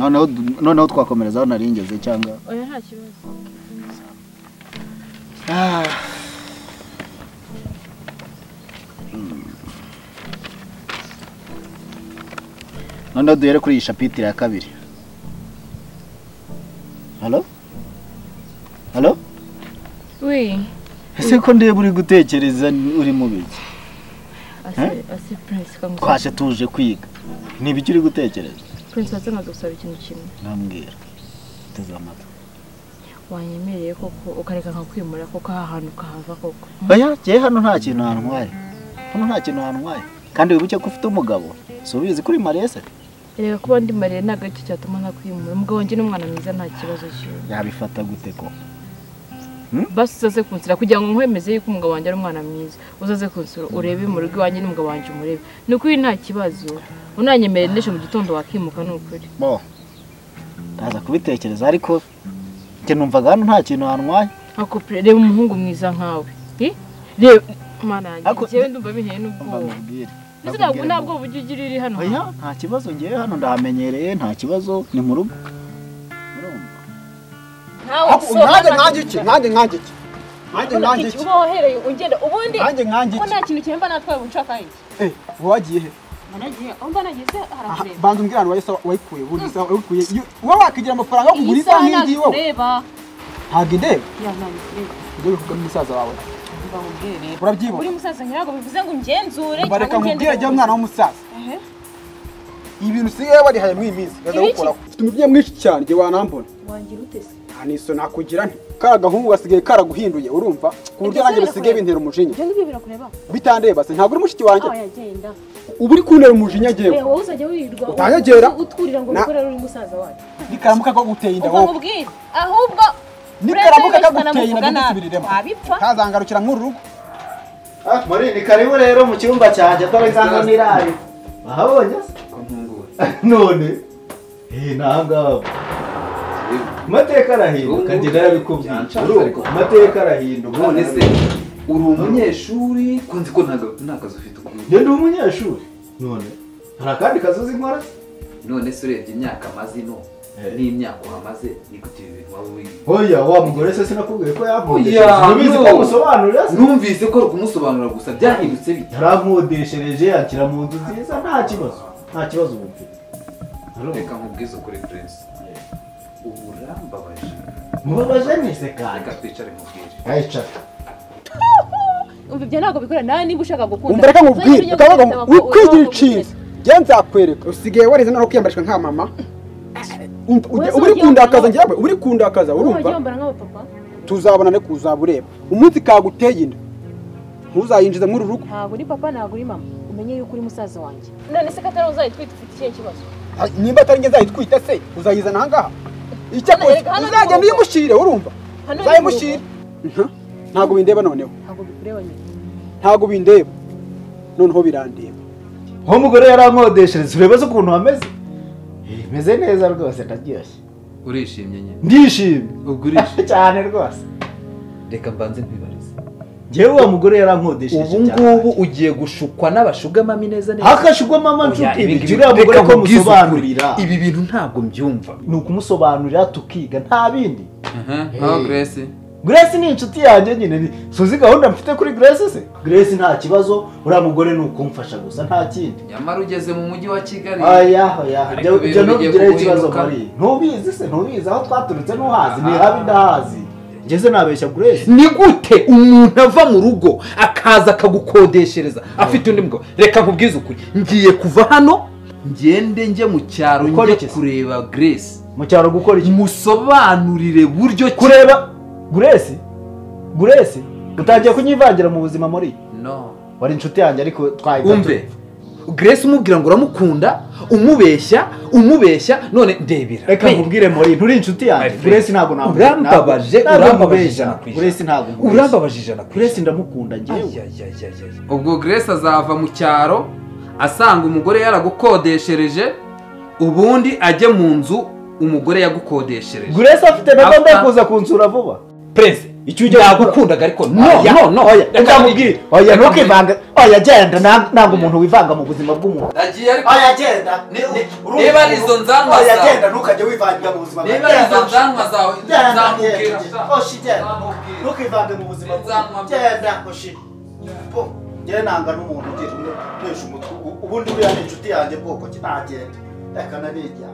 noneho twakomereza aho naringeze cyangwa oya nta kibazo. noneho duhere kuri iyi shapitire ya kabiri. Halo? Oui. Ese ko ndeba uri gutekereza uri mu biki? Ase Prince kamusa. Twashe tuje kwiga. Ni ibiki uri gutekereza? Prince atanga gusaba ikintu kimwe. Nambwira. Tezamata. Wanyemereye koko ukareka nkakwimura koko ahantu kahava koko. Oya, je hano nta kintu hantwaye. Hano nta kintu hantwaye. Kandi wibuke ko ufite umugabo. So bizi kuri Marese. Erega kuba ndi Mariye ntago cyo cyatuma ntakwimura. Umugabo wanjye n'umwana mwiza nta kibazo cyo. Yabifata gute ko? Basi uzaze kunsira kugira ngo nkwemeze yuko umugabo wanjye ari umwana mwiza. Uzaze kunsira urebe mu rugo wanjye n'umugabo wanjye umurebe. Nukuri nta kibazo. Unanyemere ndeshe mu gitondo wakimuka nukuri. Bo. Ndaza kubitekereza ariko nje numvaga hano nta kintu hantwaye. Ako reba umuhungu mwiza nkawe. Reba mana yanjye ndumva binteye n'ubwo. Ese ntabwo buryo ugirira hano. Oya, nta kibazo ngiye hano ndahamenyereye, nta kibazo ni mu rugo. Nanjye iki uba wahereye ugenda ubundi ko nta kintu cyemba natwaye ubucaka iki wagiye he nagiye umva nagize harakureba banza umbwira ngo wayikuye ubundi sa wayikuye wowe wakigira amafaranga yo kugura isaha nk'iyi wowe ureba ntabwo indeba ya nani ureba ibyo kuvuga n'umusaza wawe mbabwire urabyibuka uri musaza nyago bivuze ngo ngenzure bareka nkubwire jya mwana w'umusaza ibintu sigaye warihaye mwimizi gaza gukora ufite umubyeyi mwinshi cyane je wanambona wangira utese aniso nakugira nti karagahungu gasigaye karaguhinduye urumva ku buryo nanjye bisigaye bintera umujinya byo ngibyo birakureba bitandeba se ntabwo uri mushiki wanjye yagenda ubu uri kuntera umujinya jewe wowe uzajya wirirwa utanyegera utwurira ngo ukorere uri musaza wacu nikaramuka ko guteye inda wowe ubwire ahubwo nikaramuka ko guteye inda ndisubiriremo kazangarukira nk'uru rugo muri ni karibu rero mu cyumba cyanjye dore zano nirari ahabonye none nanga mateka arahinduka njye narabikubwiye mateka arahinduka none se uri umunyeshuri kunzi ko ntakazi ufite ukuri njye ndi umunyeshuri none hari akandi kazi uzi nkora none se urebye imyaka amaze ino n'imyaka uhamaze ni gute ibi bintu waba wiga oya wa mugore se sinakubwiye ko yakodeshereje nubizi ko musobanurira numvise ko kumusobanurira gusa byahindutse bite yarankodeshereje yakira mu nzu nziza nta kibazo ubu mfite reka nkubwize ukuri Prince uburambabaje mubabaje nise kandi reka twicare mubwire ayicara umva ibyo ntabwo bikora nawe niba ushaka gukunda umva reka nkubwire ukavuga wikwigira iciza njye nzakwereka usigaye warize no kwiyambarishwa nka mama uri kundakaza njyewe uri kundakaza urumva tuzabonane kuzaba ureba umunsi kaguteye inda ntuzayinjiza muri rugo ntabwo uri papa ntabwo uri mama umenye yuko uri musaza wanjye none se katari uzayitwita ufite ikihe kibazo nimba atari njye nzayitwita se uzayizana ahangaha icyakoze uzagenda uyimushire urumva uzayimushire ntabwo bindeba noneho ntabwo bikureba nyine ntabwo bindeba noneho birandeba aho umugore yarankodeshereza urebe se ukuntu hameze meze neza rwose ndaryoshye urishimye nyine ndishimye ubwo urishimye cyane rwose reka mbanze nkwibarize njyewe wa mugore yarankodesheje ubu ngubu ugiye gushukwa n'abashuga mami neza neza akashugwa mama nshuti bigira umugore ko musobanurira ibi bintu ntabwo mbyumva ni ukumusobanurira tukiga nta bindi Grace ni inshuti yanjye nyine suzi gahunda mfite kuri Grace se Grace nta kibazo uriya mugore ni ukumfasha gusa nta kindi nyamara ugeze mu mujyi wa Kigali ibyo ntubigireho ikibazo muri ntubizi se ntubizi aho twaturutse ntuhazi ni habi ndahazi ngeze nabeshya Grace ni gute umuntu ava mu rugo akaza akagukodeshereza afite undi mugabo reka nkubwize ukuri ngiye kuva hano ngende njye mu cyaro njye kureba Grace mu cyaro gukora iki musobanurire buryo kureba Grace utangiye kunyivangira mu buzima muri no wari inshuti yanjye ariko umve Grace umubwira ngo uramukunda umubeshya none ndebera reka nkubwire muri nturi inshuti yanjye Grace ntabwo urambabaje Grace ntabwo urambabaje ijana Grace ndamukunda njyewe ubwo Grace azava mu cyaro asanga umugore yaragukodeshereje ubundi ajye mu nzu umugore yagukodeshereje Grace afite na gahunda yo kuza kunsura vuba Prince icyo ujya yagukundaga ariko no reka mubwire oya ntukivanga oya genda nanga umuntu wivanga mu buzima bw'umuntu nagiye ariko oya genda niba ari izo nzanwa oya genda ntukajye wivanga mu buzima niba ari izo nzanwa zawe nzamubwira oshi genda ntukivange mu buzima bw'umuntu genda oshi njyewe nanga n'umuntu ugira umwesha umutwe ubundi uriya ni inshuti yanjye bwoko ki ntagenda reka nabijya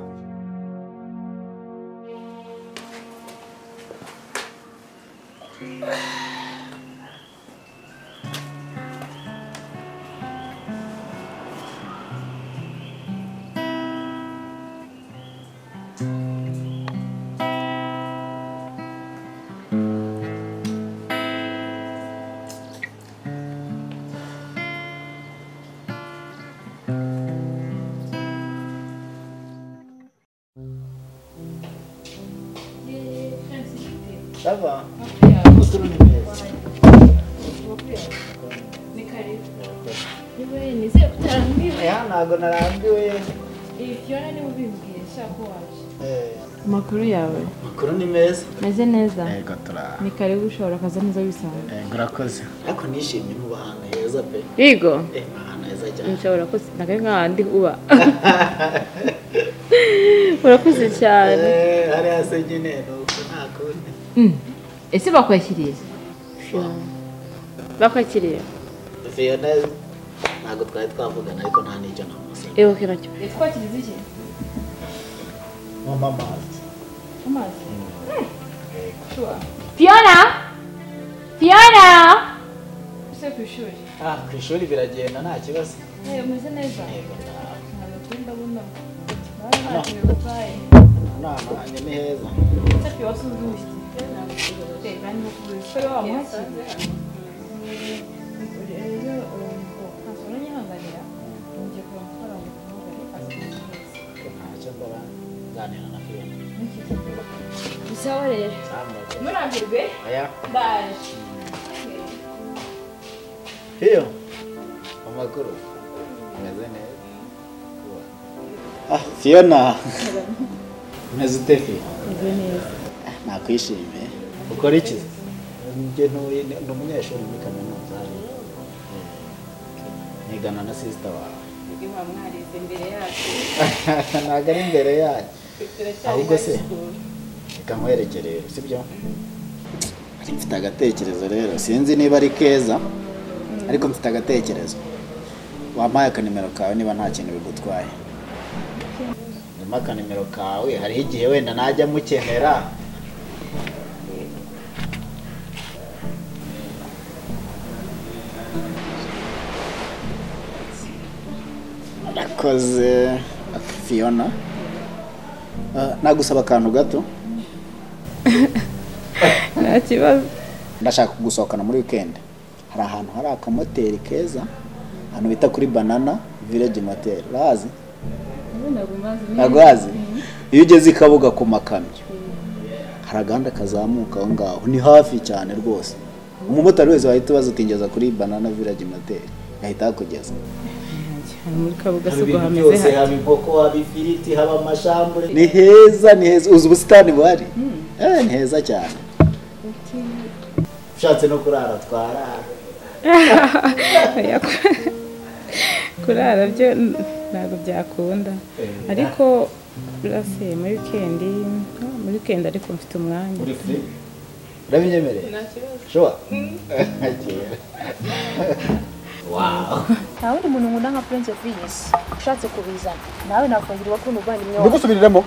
Sava. Uturu ni meza. Ni karibu. Niwe nizeye kutarambiwe. Ntago narambiwe. Fiona ni ubimbwiye shako waje. Makuru yawe. Makuru ni meza. Meze neza. Yego tura. Ni karibu ushobora kaza neza bisanzwe. Urakoze. Ariko nishimye mu bahana heza pe. Yego. Bahana heza cyane. Nshobora ko nagaye nk'ahandi uba. Urakoze cyane. Ari hase nyine nuko ntakundi. Ese bakwakiriye? Bakwakiriye? Fiona ntago twari twavugana ariko nta n'icyo namusaba. Okay nacyo. Twakirize iki? Mama amazi. Amazi? Sure. Fiona! Fiona! Use ku ishuri? Ku ishuri biragenda nta kibazo. Umeze neza? Yego ndabona. Nanjye ni heza. Tapi wasuzuye. Kandi ukuri wa mwakiriye. Rero kasoro nyihanganira. Ngiye kuramukora mu kumugari ntacyo ndaganira na Fiona. Bisawa rero. Murambirwe? Aya. Ndaje. Hiyo. Amakuru. Meze neza. Fiona. Meze ute Fiona? Meze neza. Nakwishimiye. Ukora iki? Njye ni umunyeshuri muri kaminuza. Nigana na sister wawe. Ngiye mwarize imbere yacu. Ntago ari imbere yacu. Ahubwo se reka nkwerekere sibyo? Mfite agatekerezo rero sinzi niba ari keza ariko mfite agatekerezo. Wampaye akanimero kawe niba nta kintu bigutwaye. Nyuma akanimero kawe hariho igihe wenda najya mukenera. Nakoze Fiona. Nagusaba akantu gato. Nta kibazo. Ndashaka gusohokana muri weekend. Hari ahantu hari akamoteri keza. Hano bita kuri Banana Village Motel. Urazi? Nagwazi. Iyo ugeze ikabuga ku makamyo. Hari aganda kazamuka aho ngaho. Ni hafi cyane rwose. Umumotari wese wahita bazutingeza kuri Banana Village Motel. Yahita akugeza. Muri kabuga sugo hameze hati. Haba inkoko, haba ifiriti, haba amashambure. Ni heza, ni heza. Uzi ubusitani buhari? Ni heza cyane. Ushatse no kurara twarara. Kurara byo ntabwo byakunda. Ariko urase muri weekend ariko mfite umwanya. Uri free? Urabinyemereye? Sure. Wow. Nta wundi muntu nkunda nka Prince Fils ushatse kubizana nawe nakongera bakuru muvandimwe wawe. Ndigusubiriremo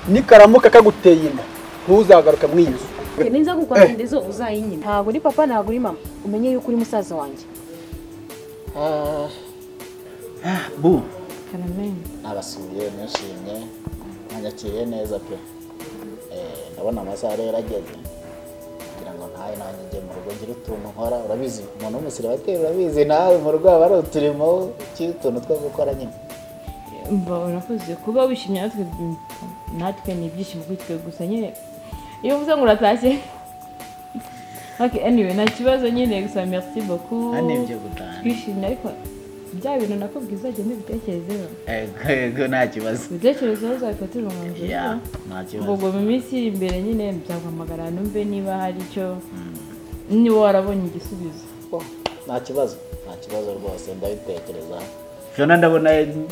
nikaramuka kaguteye inda ntuzagaruka mwinzu. Ninza gukwandirizo uzayinyina. Ntago ni papa ntago ni mama. Umenye yuko uri musaza wanjye. Bu. Kanameni. Abasuye nishimye. Nanyakiriye neza pe. Ndabona amasaha rero ageze. Ngo ntaye nanjye njye mu rugo ngira utuntu nkora urabizi umuntu w'umusire batera urabizi nawe mu rugo bari uturimo cy'utuntu two gukora nyine. Urakoze kuba wishimye natwe ni ibyishimo kuri twe gusa nyine iyo uvuze ngo uratashye. Okay, anyway nta kibazo nyine gusa merci beaucoup. Anebye gutana. Twishimye ariko bya bintu nakubwiye uzagenda ubitekerezeho ego nta kibazo ibitekerezo uzabifatira umwanzuro nta kibazo ubwo mu minsi iri imbere nyine byaguhamagara numve niba hari icyo niba warabonye igisubizo nta kibazo rwose ndabitekereza Fiona ndabona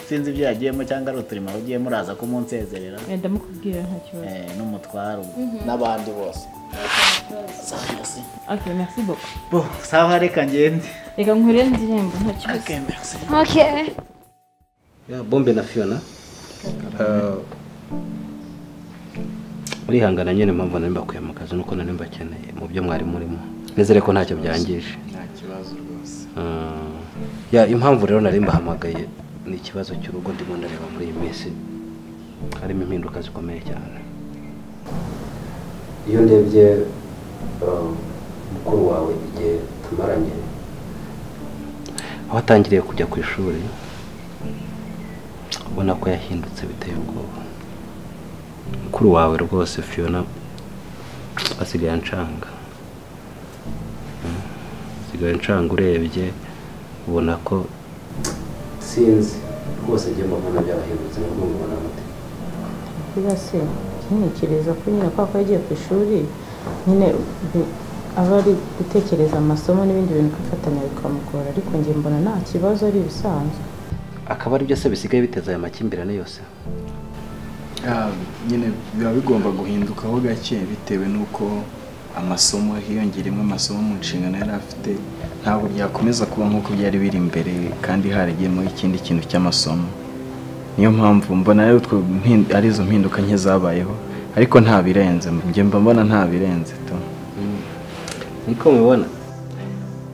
sinzi ibyo yagiyemo cyangwa ari uturimo ugiye muraza kumunsezerera ndamukubwira nta kibazo n'umutwaro n'abandi bose ok merci beaucoup bo sawa reka ngende reka nkurire indirimbo nta kibazo ok merci ok Bombe na Fiona urihangana nyine mpamvu nari mbakuye mu kazi nuko nari mbakeneye mu byo mwari murimo nizere ko ntacyo byangije nta kibazo rwose impamvu rero nari mbahamagaye ni ikibazo cy'urugo ndimo ndareba muri iyi minsi harimo impinduka zikomeye cyane iyo ndebye mukuru wawe igihe tumaranye aho atangiriye kujya ku ishuri ubona ko yahindutse biteye ubwoba mukuru wawe rwose Fiona asigaye anshanga urebye ubona ko sinzi rwose njye mbona byarahindutse nk'uko mubona mute birase ntekereza ko nyine kwa yagiye ku ishuri nyine aba ari gutekereza amasomo n'ibindi bintu bifatanya bikamugora ariko njye mbona nta kibazo ari ibisanzwe akaba ari byo se bisigaye biteza aya makimbirane yose nyine biba bigomba guhindukaho gake bitewe n'uko amasomo hiyongeremo amasomo mu nshingano yari afite ntabwo byakomeza kuba nk'uko byari biri imbere kandi haragiyemo ikindi kintu cy'amasomo niyo mpamvu mbona rero ari izo mpinduka nke zabayeho ariko nta birenze njye mbona nta birenze to niko mubibona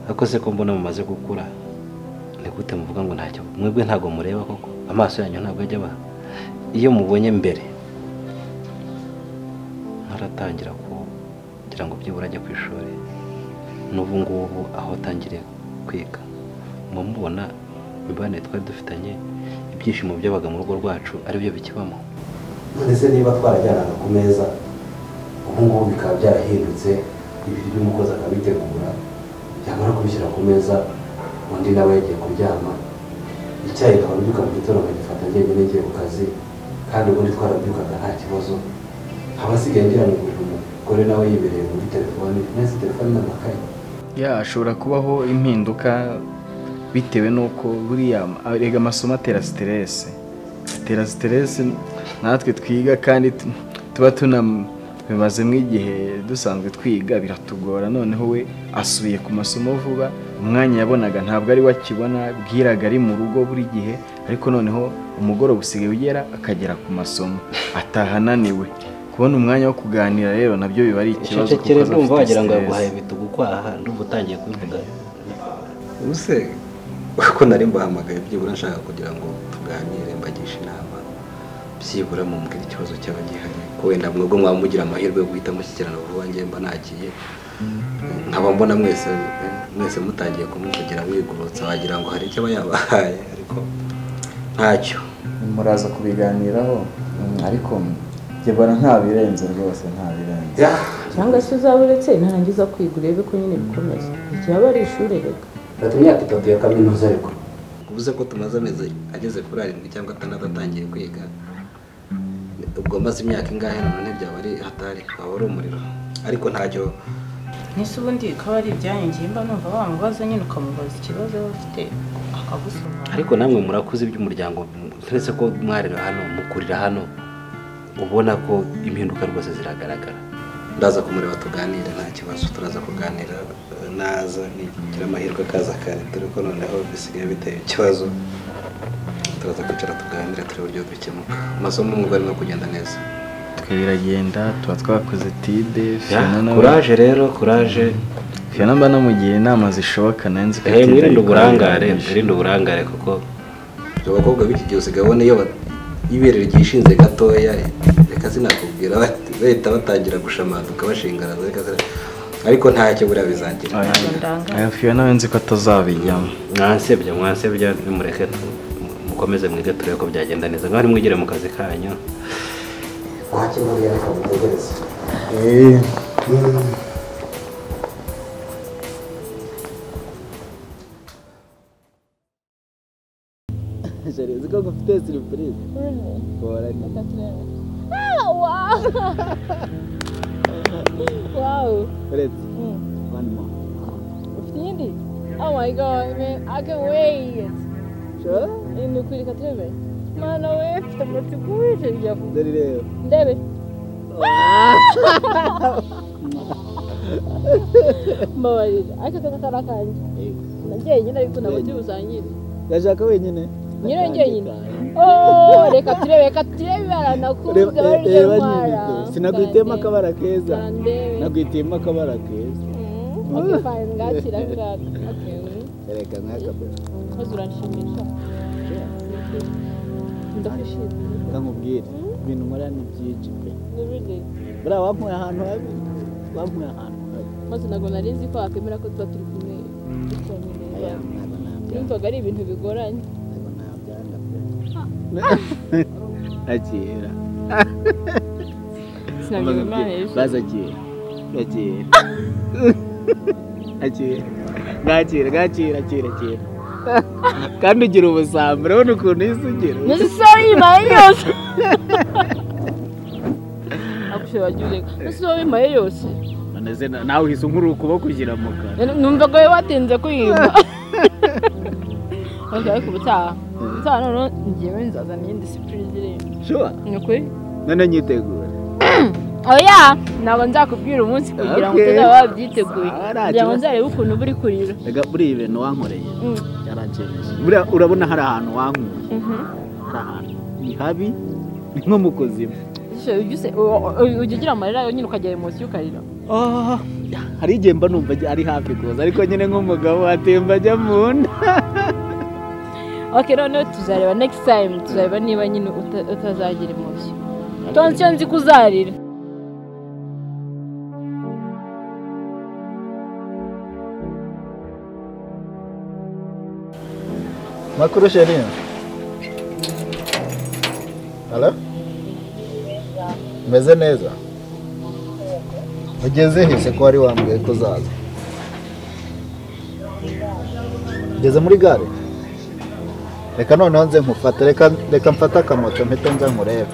ariko se ko mbona mumaze gukura ni gute muvuga ngo ntacyo mwebwe ntabwo mureba koko amaso yanyu ntabwo ajya baha iyo mubonye mbere ntaratangira kugira ngo byibura ajye ku ishuri n'ubu ngubu aho atangiriye kwiga mubona imibanire twari dufitanye ibyishimo byabaga mu rugo rwacu aribyo bikibamo none se niba twarajyanaga ku meza ubu ngubu bikaba byarahindutse ibiryo umukozi akabitegura yamara kubishyira ku meza undi nawe yagiye kuryama icyayi twarubyuka mu gitondo nkagifata njyenyine ngiye ku kazi kandi ubundi twarabyukaga nta kibazo haba hasigaye ngira ngo umugore nawe yibereye muri telefone neza telefone n'amakaye ashobora kubaho impinduka bitewe n'uko buriya rega amasomo atera siteresi natwe twiga kandi tuba tunabimazemo igihe dusanzwe twiga biratugora noneho we asubiye ku masomo vuba umwanya yabonaga ntabwo ari we akibona bwiraga ari mu rugo buri gihe ariko noneho umugoroba usigaye ugera akagera ku masomo ataha ananiwe kubona umwanya wo kuganira rero nabyo biba ari ikibazo kuko ndumva wagira ngo yaguhaye bitugu kwaha ndumva utangiye kubivuga ubuse ko nari mbahamagaye byibura nshaka kugira ngo tuganire mbagishe inama byibura mumbwira ikibazo cyaba gihari ko wenda mwebwe mwamugira amahirwe yo guhita mushyikirana vuba njye mba nagiye nkaba mbona mwese mutangiye kumuvugira mwigurutsa wagira ngo hari icyo aba yabahaye ariko ntacyo muraza kubiganiraho ariko Jebana nta birenze rwose nta birenze cyangwa se uzaba uretse ntarangiza kwiga urebe ko nyine bikomeza igihe aba ari ishuri reka ati imyaka 3 ya kaminuza ariko uvuze ko tumaze amezi ageze kuri 7 cyangwa 6 atangiye kwiga ubwo maze imyaka ingahe none byaba ari hatari waba ari umuriro ariko ntacyo nise ubundi kaba ari ibyanyu mba numva wamubaza nyine ukamubaza ikibazo ufite akagusobanurira ariko namwe murakuze iby'umuryango turetse ko mwarira hano mukurira hano ubona ko impinduka rwose ziragaragara ndaza kumureba tuganire nta kibazo turaza kuganira naza nigira amahirwe kaza kare dore ko noneho bisigaye biteye ikibazo turaza kwicara tuganire turebe uburyo bikemuka amasomo umwuga arimo kugenda neza biragenda tuba twakoze tide kuraje rero kuraje Fiona mba namugiye inama zishoboka nanze ko mwirinde uburangare kuko abakobwa b'iki gihe usigaye ubona iyo iberere ryishinze gatoya reka sinakubwira bahita batangira gushamaduka bashingana ariko ntacyo buriya bizagira Fiona wenze ko atazabijyamo mwansebya nimureke mukomeze mwige turebe ko byagenda neza ngaho nimwigire mu kazi kanyu ntacyo buriya reka mutegereze ngufitiye surprise. Bora ni. Wow. Wow. Let's. One more. Ufite iyindi? Oh my god, man. I can't wait. Sure? Ni ukwirika turebe. Mana we, mfite amatsiko wije byavuga. Dore rero. Ndebe. Mbabarira. Aka kakara kanje. Nagiye nyine ariko nabati uzanyire. Gashaka wenyine. Nyine njyenyine. Oh, reka turebe baranakuze bari ntwara. Sinaguhitiyemo akabara keza. Naguhitiyemo akabara keza. Okay, fine. Ngakira ngaka. Okay. Reka nkakabara. Maze uranshimisha. Ndakwishimiye. Nkakubwira. Ibintu nkora ni byinshi pe. Really? Bra wampuye ahantu habi. Wampuye ahantu habi. Maze ntabwo nari nzi ko wakemera ko tuba turi kumwe. Numvaga ari ibintu bigoranye. Akira. Sinabyo Imana yishe. Bazakira. Akira. Kandi ugira ubusambo urabona ukuntu yisugira. Nisisoyi imaye yose. Akushe wagiye. Nisisoyi imaye yose. Maneze nawe uhise unkuru ukuboko kugira mu kanwa. Numvaga we watinze kwiyumva. Okay, ariko ubutaha none ngiye nzazana iyindi surprise rero. Sure? Ni ukuri? None nyitegura. Oya, ntabwo nzakubwira umunsi kugira ngo utazaba wabyiteguye. Kugira ngo nzarebe ukuntu buri kurira. Rega buri ibintu wankoreye. Buriya urabona hari ahantu wankuye. Hari ahantu ni habi ni nko mu kuzimu. Ujya ugira amarira nyine ukagira emotion ukarira. Hari igihe mba numva ari hafi kuza ariko nyine nk'umugabo atemba ajya mu nda. Okay, noneho tuzareba next time, tuzareba niba nyine utazagira emotion. Tonsiyo nzi kuzarira. Makuru sheria. Hello? Meze neza. Ugeze hise ko wari wambwiye ko uzaza. Ugeze muri gare? Reka noneho nze nkufate, reka mfate akamoto mpite nza nkurebe.